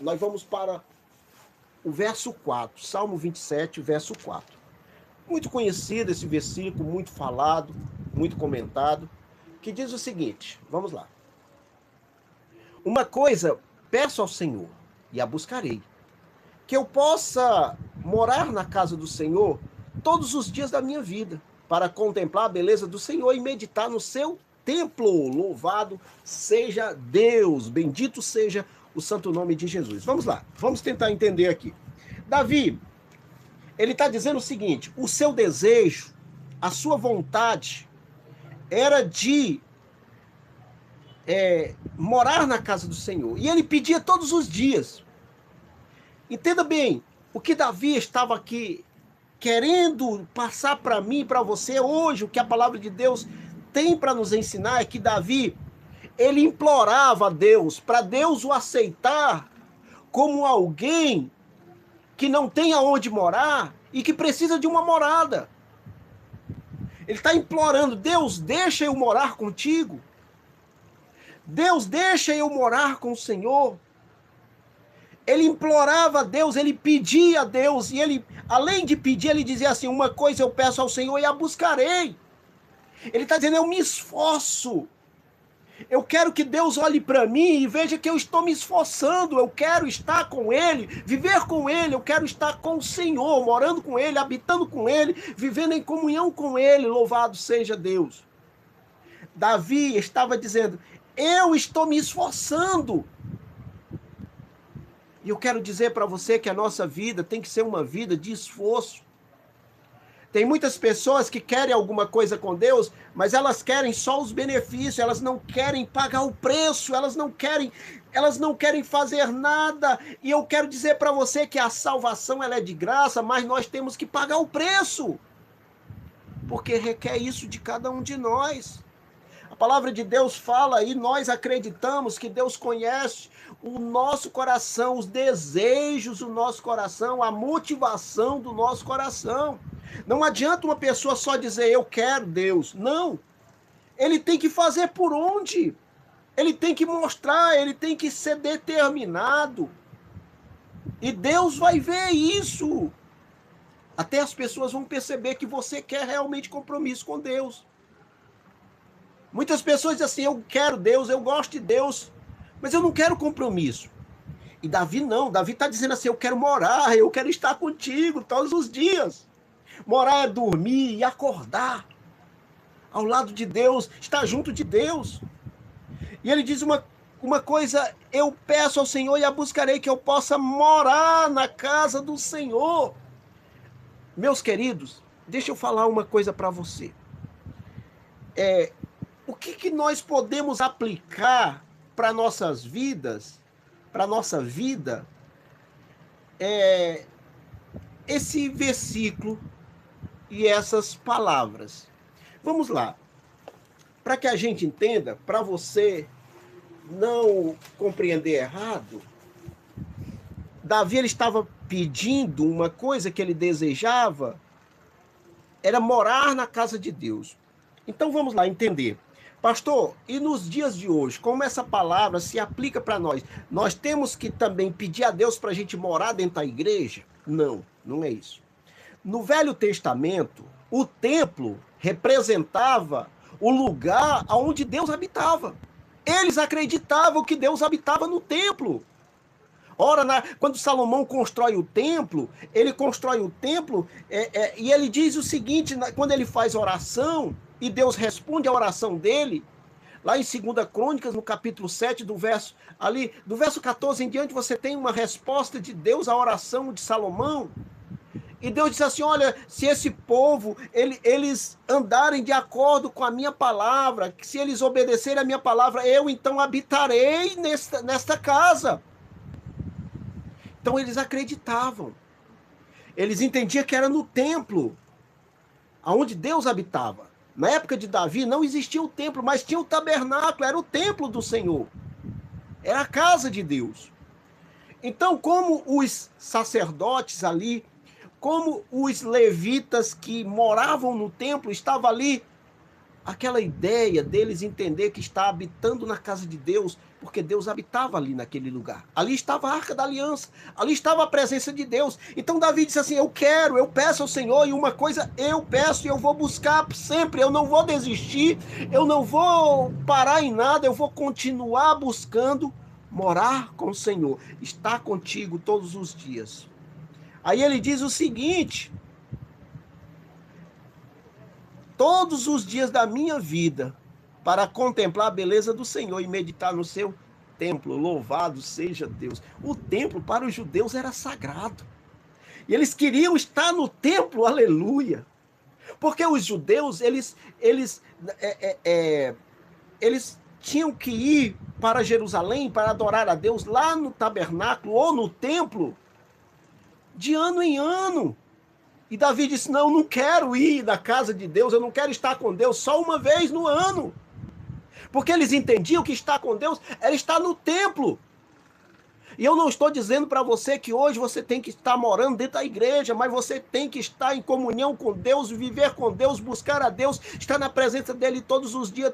nós vamos para o verso 4, Salmo 27, verso 4. Muito conhecido esse versículo, muito falado, muito comentado, que diz o seguinte, vamos lá. Uma coisa peço ao Senhor, e a buscarei, que eu possa morar na casa do Senhor todos os dias da minha vida, para contemplar a beleza do Senhor e meditar no seu templo. Louvado seja Deus, bendito seja o santo nome de Jesus. Vamos lá, vamos tentar entender aqui. Davi, ele está dizendo o seguinte, o seu desejo, a sua vontade era de morar na casa do Senhor. E ele pedia todos os dias. Entenda bem, o que Davi estava aqui querendo passar para mim e para você hoje, o que a palavra de Deus tem para nos ensinar é que Davi, ele implorava a Deus, para Deus o aceitar como alguém que não tem aonde morar e que precisa de uma morada. Ele está implorando, Deus, deixa eu morar contigo. Deus, deixa eu morar com o Senhor. Ele implorava a Deus, ele pedia a Deus, e ele, além de pedir, ele dizia assim, uma coisa eu peço ao Senhor e a buscarei. Ele está dizendo, eu me esforço. Eu quero que Deus olhe para mim e veja que eu estou me esforçando, eu quero estar com Ele, viver com Ele, eu quero estar com o Senhor, morando com Ele, habitando com Ele, vivendo em comunhão com Ele, louvado seja Deus. Davi estava dizendo, eu estou me esforçando. E eu quero dizer para você que a nossa vida tem que ser uma vida de esforço. Tem muitas pessoas que querem alguma coisa com Deus, mas elas querem só os benefícios, elas não querem pagar o preço, elas não querem fazer nada. E eu quero dizer para você que a salvação ela é de graça, mas nós temos que pagar o preço. Porque requer isso de cada um de nós. A palavra de Deus fala e nós acreditamos que Deus conhece o nosso coração, os desejos do nosso coração, a motivação do nosso coração. Não adianta uma pessoa só dizer, eu quero Deus. Não. Ele tem que fazer por onde? Ele tem que mostrar, ele tem que ser determinado. E Deus vai ver isso. Até as pessoas vão perceber que você quer realmente compromisso com Deus. Muitas pessoas dizem assim, eu quero Deus, eu gosto de Deus, mas eu não quero compromisso. E Davi não, Davi está dizendo assim, eu quero morar, eu quero estar contigo todos os dias. Morar é dormir e acordar ao lado de Deus, estar junto de Deus. E ele diz uma coisa, eu peço ao Senhor e a buscarei, que eu possa morar na casa do Senhor. Meus queridos, deixa eu falar uma coisa para você. O que nós podemos aplicar para nossas vidas, para nossa vida, esse versículo e essas palavras. Vamos lá. Para que a gente entenda, para você não compreender errado, Davi ele estava pedindo uma coisa que ele desejava, era morar na casa de Deus. Então vamos lá entender. Pastor, e nos dias de hoje, como essa palavra se aplica para nós? Nós temos que também pedir a Deus para a gente morar dentro da igreja? Não, não é isso. No Velho Testamento, o templo representava o lugar onde Deus habitava. Eles acreditavam que Deus habitava no templo. Ora, quando Salomão constrói o templo, ele constrói o templo e ele diz o seguinte, quando ele faz oração, e Deus responde a oração dele, lá em 2 Crônicas, no capítulo 7, do verso 14 em diante, você tem uma resposta de Deus à oração de Salomão. E Deus disse assim, olha, se esse povo, eles andarem de acordo com a minha palavra, se eles obedecerem a minha palavra, eu então habitarei nesta casa. Então eles acreditavam. Eles entendiam que era no templo, onde Deus habitava. Na época de Davi não existia o templo, mas tinha o tabernáculo, era o templo do Senhor. Era a casa de Deus. Então, como os sacerdotes ali, como os levitas que moravam no templo, estava ali aquela ideia deles entender que está habitando na casa de Deus, porque Deus habitava ali naquele lugar. Ali estava a Arca da Aliança, ali estava a presença de Deus. Então Davi disse assim, eu peço ao Senhor, e uma coisa eu peço e eu vou buscar sempre, eu não vou desistir, eu não vou parar em nada, eu vou continuar buscando morar com o Senhor, estar contigo todos os dias. Aí ele diz o seguinte, todos os dias da minha vida, para contemplar a beleza do Senhor e meditar no seu templo, louvado seja Deus. O templo para os judeus era sagrado. E eles queriam estar no templo, aleluia. Porque os judeus, eles tinham que ir para Jerusalém para adorar a Deus lá no tabernáculo ou no templo, de ano em ano. E Davi disse, não quero ir na casa de Deus, eu não quero estar com Deus só uma vez no ano. Porque eles entendiam que estar com Deus era estar no templo. E eu não estou dizendo para você que hoje você tem que estar morando dentro da igreja, mas você tem que estar em comunhão com Deus, viver com Deus, buscar a Deus, estar na presença dele todos os dias,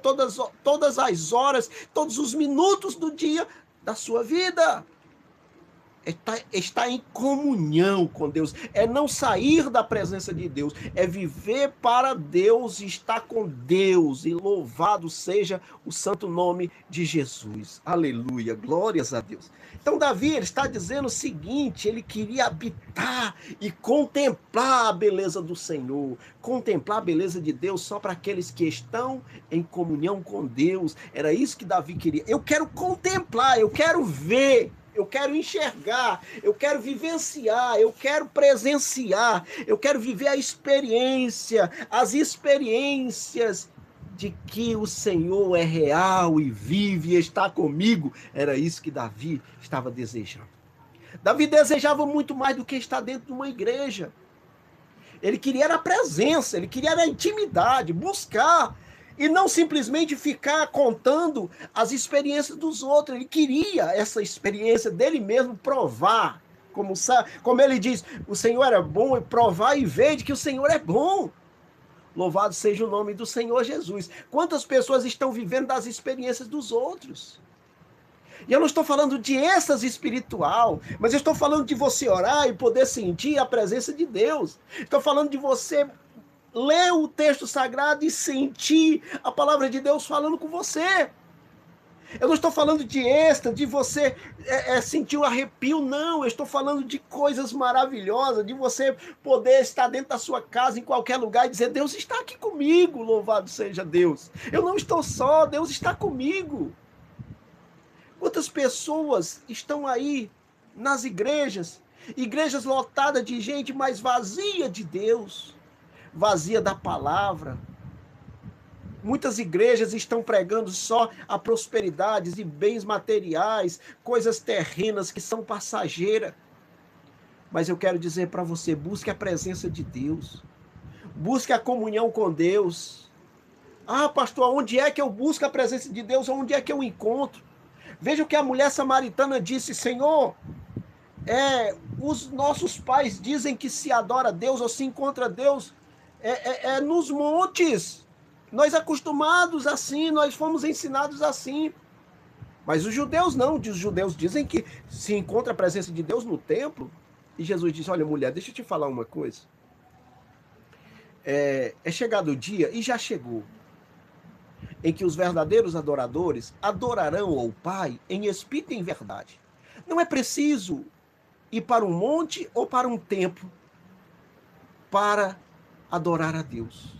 todas as horas, todos os minutos do dia da sua vida. Está em comunhão com Deus, é não sair da presença de Deus, é viver para Deus e estar com Deus, e louvado seja o santo nome de Jesus, aleluia, glórias a Deus. Então Davi está dizendo o seguinte, ele queria habitar e contemplar a beleza do Senhor, contemplar a beleza de Deus só para aqueles que estão em comunhão com Deus, era isso que Davi queria. Eu quero contemplar, eu quero ver, eu quero enxergar, eu quero vivenciar, eu quero presenciar, eu quero viver as experiências de que o Senhor é real e vive e está comigo. Era isso que Davi estava desejando. Davi desejava muito mais do que estar dentro de uma igreja. Ele queria a presença, ele queria a intimidade, buscar, e não simplesmente ficar contando as experiências dos outros. Ele queria essa experiência dele mesmo, provar. Como ele diz, o Senhor era bom, e provar e ver de que o Senhor é bom. Louvado seja o nome do Senhor Jesus. Quantas pessoas estão vivendo das experiências dos outros? E eu não estou falando de êxtase espiritual, mas eu estou falando de você orar e poder sentir a presença de Deus. Estou falando de você ler o texto sagrado e sentir a palavra de Deus falando com você. Eu não estou falando de êxtase, de você sentir o arrepio, não. Eu estou falando de coisas maravilhosas, de você poder estar dentro da sua casa, em qualquer lugar, e dizer, Deus está aqui comigo, louvado seja Deus. Eu não estou só, Deus está comigo. Quantas pessoas estão aí nas igrejas lotadas de gente, mas vazia de Deus, vazia da palavra. Muitas igrejas estão pregando só a prosperidades e bens materiais, coisas terrenas que são passageiras. Mas eu quero dizer para você, busque a presença de Deus. Busque a comunhão com Deus. Ah, pastor, onde é que eu busco a presença de Deus? Onde é que eu encontro? Veja o que a mulher samaritana disse, Senhor, os nossos pais dizem que se adora a Deus ou se encontra Deus nos montes. Nós acostumados assim, nós fomos ensinados assim. Mas os judeus não, os judeus dizem que se encontra a presença de Deus no templo. E Jesus disse, olha mulher, deixa eu te falar uma coisa. É chegado o dia, e já chegou, em que os verdadeiros adoradores adorarão ao Pai em espírito e em verdade. Não é preciso ir para um monte ou para um templo para adorar a Deus.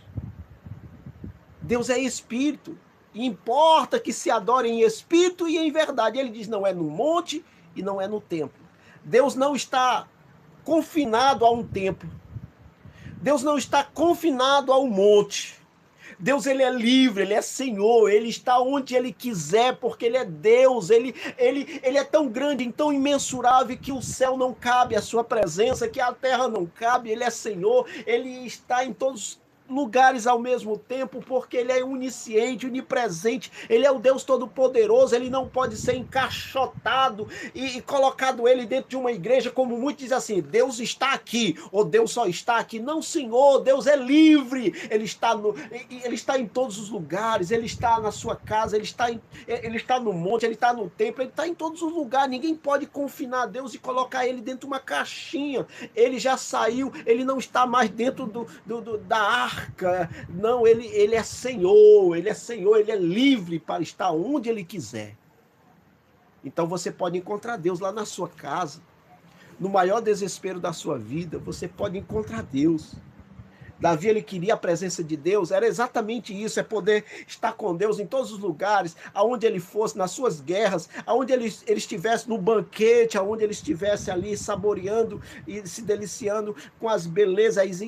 Deus é espírito, e importa que se adore em espírito e em verdade. Ele diz, não é no monte e não é no templo. Deus não está confinado a um templo. Deus não está confinado a um monte. Deus, ele é livre, ele é Senhor, ele está onde ele quiser, porque ele é Deus, ele é tão grande, tão imensurável, que o céu não cabe à sua presença, que a terra não cabe, ele é Senhor, ele está em todos lugares ao mesmo tempo, porque ele é onisciente, onipresente, ele é o Deus Todo-Poderoso, ele não pode ser encaixotado e colocado ele dentro de uma igreja, como muitos dizem assim, Deus está aqui, ou Deus só está aqui. Não, Senhor, Deus é livre, ele está em todos os lugares, ele está na sua casa, ele está no monte, ele está no templo, ele está em todos os lugares. Ninguém pode confinar Deus e colocar ele dentro de uma caixinha. Ele já saiu, ele não está mais dentro da arca. Não, ele é Senhor, ele é livre para estar onde ele quiser. Então você pode encontrar Deus lá na sua casa. No maior desespero da sua vida, você pode encontrar Deus. Davi, ele queria a presença de Deus, era exatamente isso, é poder estar com Deus em todos os lugares, aonde ele fosse, nas suas guerras, aonde ele estivesse no banquete, aonde ele estivesse ali saboreando e se deliciando com as belezas,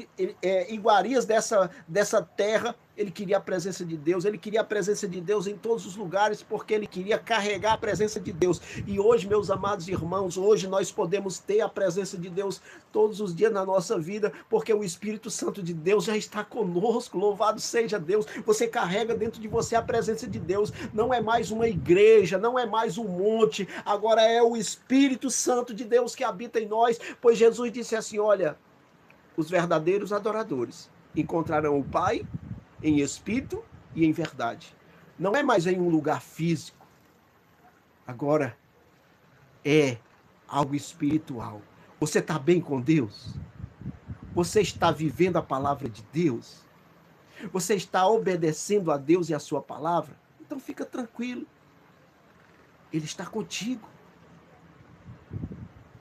iguarias dessa terra. Ele queria a presença de Deus, ele queria a presença de Deus em todos os lugares, porque ele queria carregar a presença de Deus. E hoje, meus amados irmãos, hoje nós podemos ter a presença de Deus todos os dias na nossa vida, porque o Espírito Santo de Deus já está conosco, louvado seja Deus. Você carrega dentro de você a presença de Deus, não é mais uma igreja, não é mais um monte, agora é o Espírito Santo de Deus que habita em nós, pois Jesus disse assim, olha, os verdadeiros adoradores encontrarão o Pai em espírito e em verdade. Não é mais em um lugar físico. Agora é algo espiritual. Você está bem com Deus? Você está vivendo a palavra de Deus? Você está obedecendo a Deus e a sua palavra? Então fica tranquilo. Ele está contigo.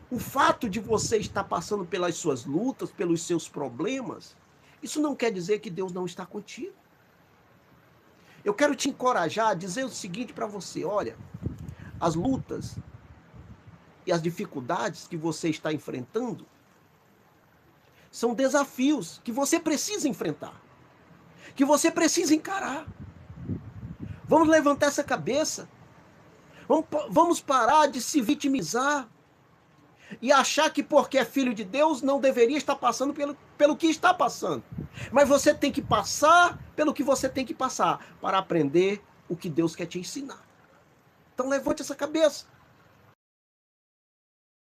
O fato de você estar passando pelas suas lutas, pelos seus problemas, isso não quer dizer que Deus não está contigo. Eu quero te encorajar a dizer o seguinte para você, olha, as lutas e as dificuldades que você está enfrentando são desafios que você precisa enfrentar, que você precisa encarar. Vamos levantar essa cabeça, vamos parar de se vitimizar e achar que porque é filho de Deus não deveria estar passando pelo que está passando. Mas você tem que passar pelo que você tem que passar para aprender o que Deus quer te ensinar. Então levante essa cabeça.